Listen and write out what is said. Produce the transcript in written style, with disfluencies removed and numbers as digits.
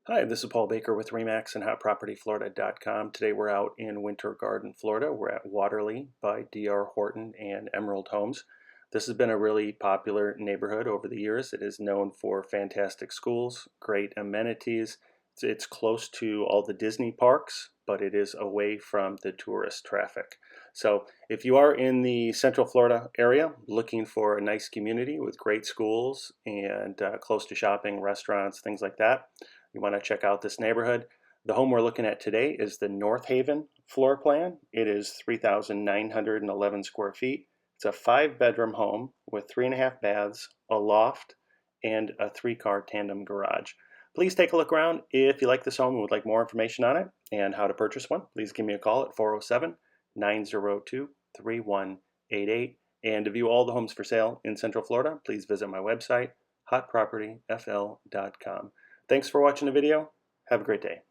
Hi, this is Paul Baker with REMAX and HotPropertyFlorida.com. Today we're out in Winter Garden, Florida. We're at Waterleigh by D.R. Horton and Emerald Homes. This has been a really popular neighborhood over the years. It is known for fantastic schools, great amenities. It's close to all the Disney parks, but it is away from the tourist traffic. So if you are in the Central Florida area looking for a nice community with great schools and close to shopping, restaurants, things like that, you want to check out this neighborhood. The home we're looking at today is the North Haven floor plan. It is 3,911 square feet. It's a 5-bedroom home with 3.5 baths, a loft, and a 3-car tandem garage. Please take a look around. If you like this home and would like more information on it and how to purchase one, please give me a call at 407-902-3188. And to view all the homes for sale in Central Florida, please visit my website, hotpropertyfl.com. Thanks for watching the video. Have a great day.